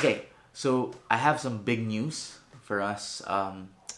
Okay, so I have some big news for us.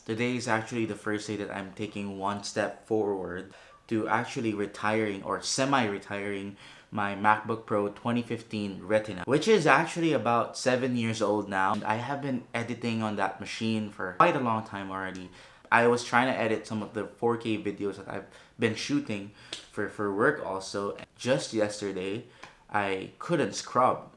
Today is actually the first day that I'm taking one step forward to actually retiring or semi-retiring my MacBook Pro 2015 Retina, which is actually about 7 years old now. And I have been editing on that machine for quite a long time already. I was trying to edit some of the 4K videos that I've been shooting for work also. Just yesterday, I couldn't scrub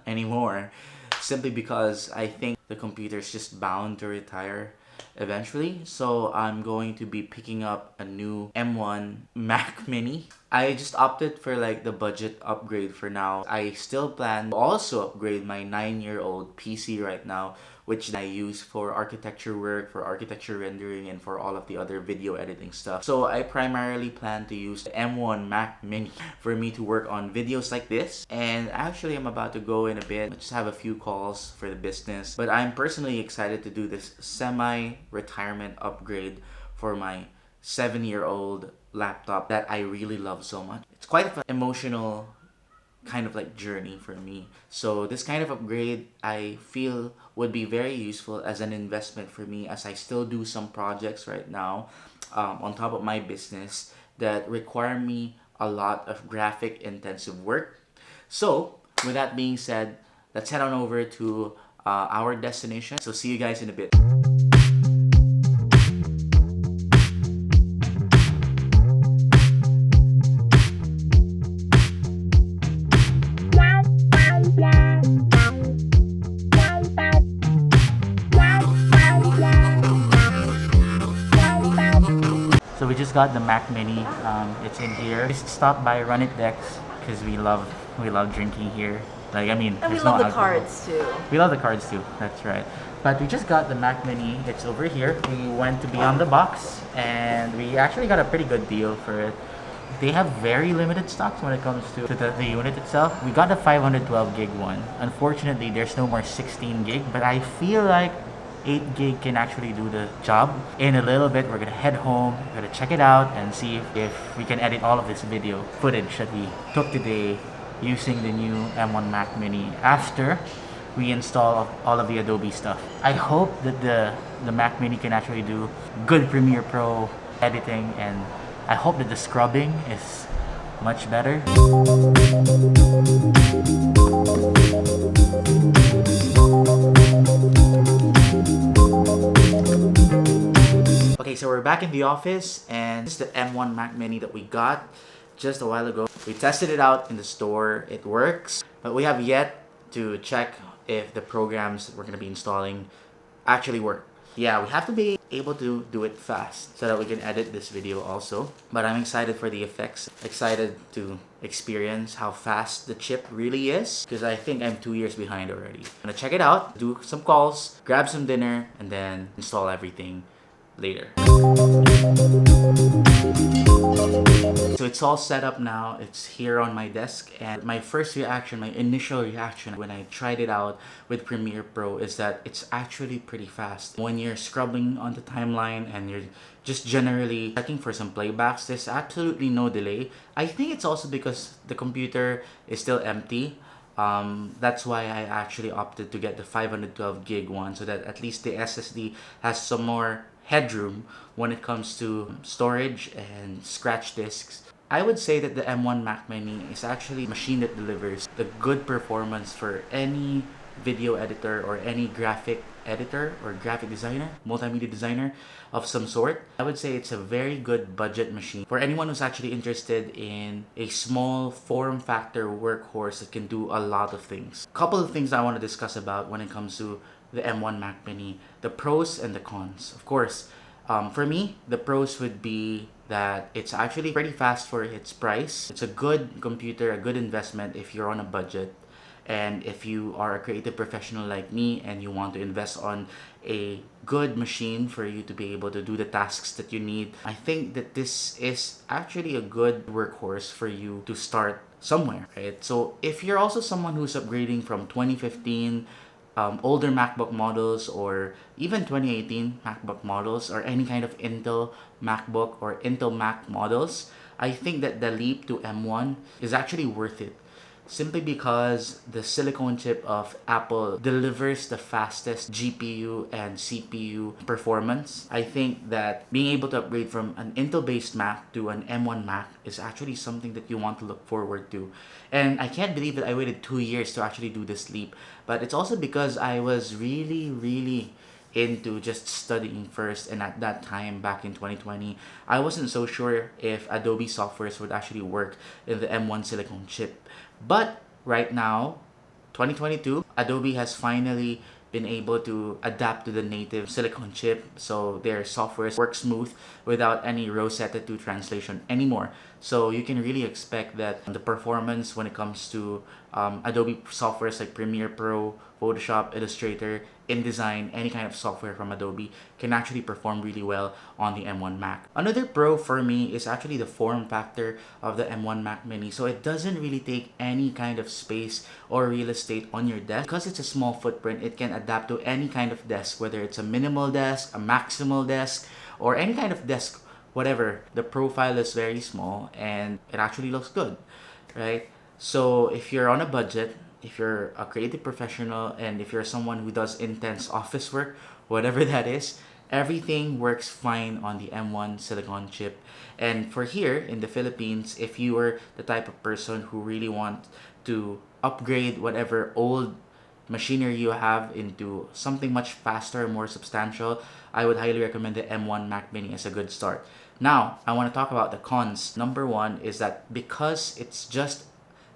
anymore simply because I think the computer is just bound to retire eventually. So I'm going to be picking up a new M1 Mac Mini. I just opted for like the budget upgrade for now. I still plan to also upgrade my 9-year-old PC right now, which I use for architecture work, for architecture rendering, and for all of the other video editing stuff. So I primarily plan to use the M1 Mac Mini for me to work on videos like this. And actually, I'm about to go in a bit. I just have a few calls for the business. But I'm personally excited to do this semi-retirement upgrade for my 7-year-old laptop that I really love so much. It's quite an emotional kind of like journey for me. So this kind of upgrade I feel would be very useful as an investment for me, as I still do some projects right now on top of my business that require me a lot of graphic intensive work. So with that being said, let's head on over to our destination. So see you guys in a bit. So we just got the Mac Mini. It's in here. Just stopped by Run It Decks because we love drinking here. Like, I mean, And we there's love no the alcohol. cards too. We love the cards too. That's right. But we just got the Mac Mini. It's over here. We went to Beyond the Box and we actually got a pretty good deal for it. They have very limited stocks when it comes to the unit itself. We got the 512 gig one. Unfortunately, there's no more 16 gig, but I feel like 8 gig can actually do the job. In a little bit, we're gonna head home, we're gonna check it out and see if we can edit all of this video footage that we took today using the new M1 Mac Mini after we install all of the Adobe stuff. I hope that the Mac Mini can actually do good Premiere Pro editing, and I hope that the scrubbing is much better. Okay, so we're back in the office, and this is the M1 Mac Mini that we got just a while ago. We tested it out in the store. It works, but we have yet to check if the programs we're going to be installing actually work. Yeah, we have to be able to do it fast so that we can edit this video also. But I'm excited for the effects, excited to experience how fast the chip really is, because I think I'm 2 years behind already. I'm gonna check it out, do some calls, grab some dinner, and then install everything later. So it's all set up now. It's here on my desk, and my initial reaction when I tried it out with Premiere Pro is that it's actually pretty fast. When you're scrubbing on the timeline and you're just generally checking for some playbacks, there's absolutely no delay. I think it's also because the computer is still empty. That's why I actually opted to get the 512 gig one, so that at least the SSD has some more headroom when it comes to storage and scratch disks. I would say that the M1 Mac Mini is actually a machine that delivers the good performance for any video editor or any graphic editor or graphic designer, multimedia designer of some sort. I would say it's a very good budget machine for anyone who's actually interested in a small form factor workhorse that can do a lot of things. A couple of things I want to discuss about when it comes to the M1 Mac Mini, the pros and the cons. Of course, for me, the pros would be that it's actually pretty fast for its price. It's a good computer, a good investment if you're on a budget. And if you are a creative professional like me and you want to invest on a good machine for you to be able to do the tasks that you need, I think that this is actually a good workhorse for you to start somewhere, right? So if you're also someone who's upgrading from 2015 older MacBook models, or even 2018 MacBook models, or any kind of Intel MacBook or Intel Mac models, I think that the leap to M1 is actually worth it. simply because the silicon chip of Apple delivers the fastest GPU and CPU performance. I think that being able to upgrade from an Intel-based Mac to an M1 Mac is actually something that you want to look forward to. And I can't believe that I waited 2 years to actually do this leap. But it's also because I was really into just studying first, and at that time back in 2020 I wasn't so sure if Adobe softwares would actually work in the M1 silicon chip. But right now, 2022, Adobe has finally been able to adapt to the native silicon chip, so their software works smooth without any Rosetta 2 translation anymore. So you can really expect that the performance when it comes to Adobe softwares like Premiere Pro, Photoshop, Illustrator, InDesign, any kind of software from Adobe can actually perform really well on the M1 Mac. Another pro for me is actually the form factor of the M1 Mac Mini. So it doesn't really take any kind of space or real estate on your desk. Because it's a small footprint, it can adapt to any kind of desk, whether it's a minimal desk, a maximal desk, or any kind of desk, whatever. The profile is very small and it actually looks good, right? So if you're on a budget, if you're a creative professional, and if you're someone who does intense office work, whatever that is, everything works fine on the M1 silicon chip. And for here in the Philippines, if you are the type of person who really want to upgrade whatever old machinery you have into something much faster, more substantial, I would highly recommend the M1 Mac Mini as a good start. Now, I want to talk about the cons. Number one is that because it's just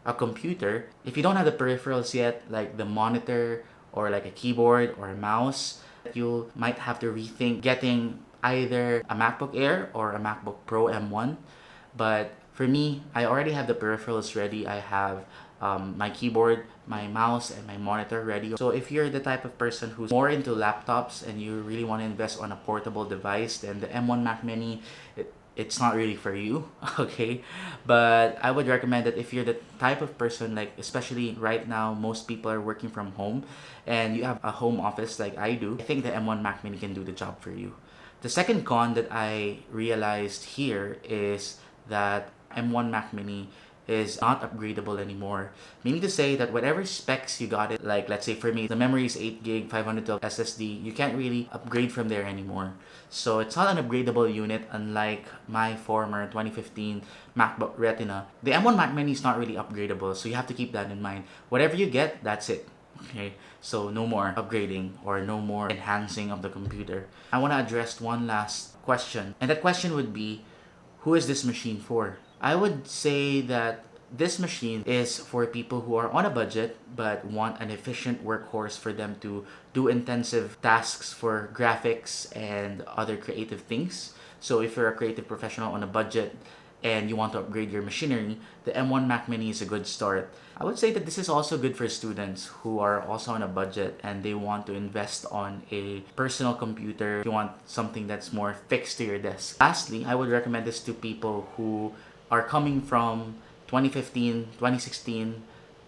a computer, if you don't have the peripherals yet, like the monitor or like a keyboard or a mouse, you might have to rethink getting either a MacBook Air or a MacBook Pro M1. But for me, I already have the peripherals ready. I have my keyboard, my mouse, and my monitor ready. So if you're the type of person who's more into laptops and you really want to invest on a portable device, then the M1 Mac Mini, it's not really for you. Okay, but I would recommend that if you're the type of person, like especially right now most people are working from home and you have a home office like I do, I think the M1 Mac Mini can do the job for you. The second con that I realized here is that M1 Mac Mini is not upgradable anymore. Meaning to say that whatever specs you got it, like let's say for me, the memory is 8 gig, 512 SSD, you can't really upgrade from there anymore. So it's not an upgradable unit, unlike my former 2015 MacBook Retina. The M1 Mac Mini is not really upgradable, so you have to keep that in mind. Whatever you get, that's it. Okay, so no more upgrading or no more enhancing of the computer. I want to address one last question, and that question would be, who is this machine for? I would say that this machine is for people who are on a budget but want an efficient workhorse for them to do intensive tasks for graphics and other creative things. So if you're a creative professional on a budget and you want to upgrade your machinery, the M1 Mac Mini is a good start. I would say that this is also good for students who are also on a budget and they want to invest on a personal computer. If you want something that's more fixed to your desk. Lastly, I would recommend this to people who are coming from 2015, 2016,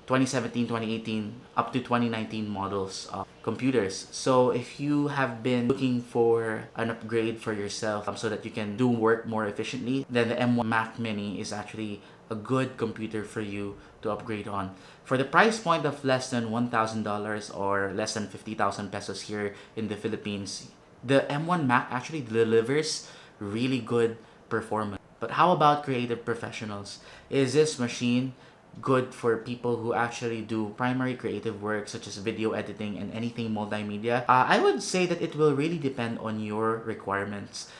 2017, 2018, up to 2019 models of computers. So if you have been looking for an upgrade for yourself so that you can do work more efficiently, then the M1 Mac Mini is actually a good computer for you to upgrade on. For the price point of less than $1,000 or less than 50,000 pesos here in the Philippines, the M1 Mac actually delivers really good performance. But how about creative professionals? Is this machine good for people who actually do primary creative work such as video editing and anything multimedia? I would say that it will really depend on your requirements.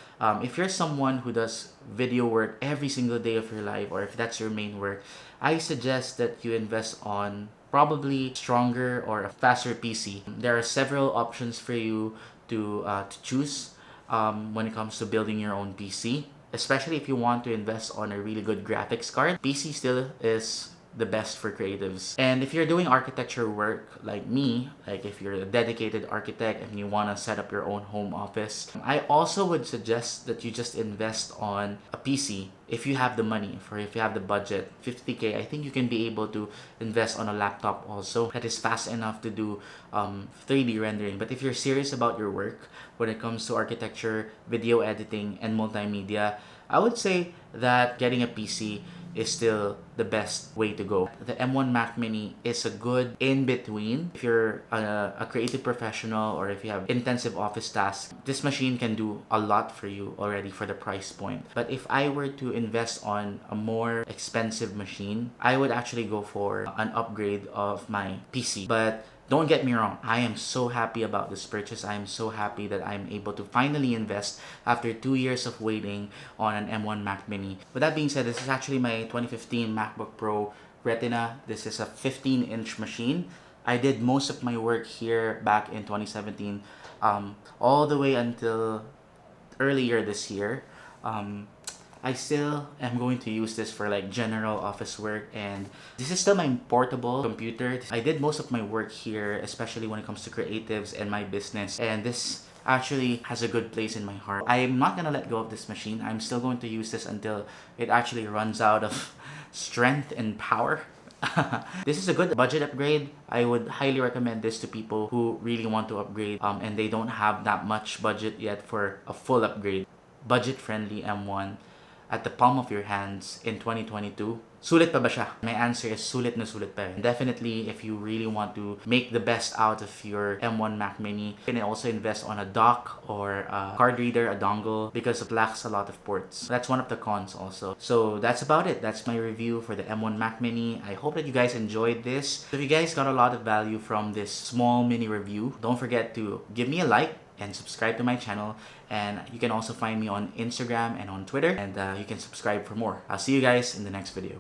If you're someone who does video work every single day of your life, or if that's your main work, I suggest that you invest on probably stronger or a faster PC. There are several options for you to choose when it comes to building your own PC. Especially if you want to invest on a really good graphics card, PC still is the best for creatives. And if you're doing architecture work like me, like if you're a dedicated architect and you want to set up your own home office, I also would suggest that you just invest on a PC if you have the money, for if you have the budget. 50K, I think you can be able to invest on a laptop also that is fast enough to do 3D rendering. But if you're serious about your work when it comes to architecture, video editing, and multimedia, I would say that getting a PC is still the best way to go. The M1 Mac Mini is a good in-between. If you're a creative professional or if you have intensive office tasks, this machine can do a lot for you already for the price point. But if I were to invest on a more expensive machine, I would actually go for an upgrade of my PC. But don't get me wrong, I am so happy about this purchase. I am so happy that I'm able to finally invest after 2 years of waiting on an M1 Mac Mini. With that being said, this is actually my 2015 MacBook Pro Retina. This is a 15-inch machine. I did most of my work here back in 2017, all the way until earlier this year. I still am going to use this for like general office work, and this is still my portable computer. I did most of my work here, especially when it comes to creatives and my business, and this actually has a good place in my heart. I'm not gonna let go of this machine. I'm still going to use this until it actually runs out of strength and power. This is a good budget upgrade. I would highly recommend this to people who really want to upgrade and they don't have that much budget yet for a full upgrade. Budget friendly M1 at the palm of your hands in 2022. Sulit pa ba siya? My answer is sulit na sulit pa rin. Definitely, if you really want to make the best out of your M1 Mac Mini, you can also invest on a dock or a card reader, a dongle, because it lacks a lot of ports. That's one of the cons also. So that's about it. That's my review for the M1 Mac Mini. I hope that you guys enjoyed this. If you guys got a lot of value from this small mini review, don't forget to give me a like and subscribe to my channel, and you can also find me on Instagram and on Twitter, and you can subscribe for more. I'll see you guys in the next video.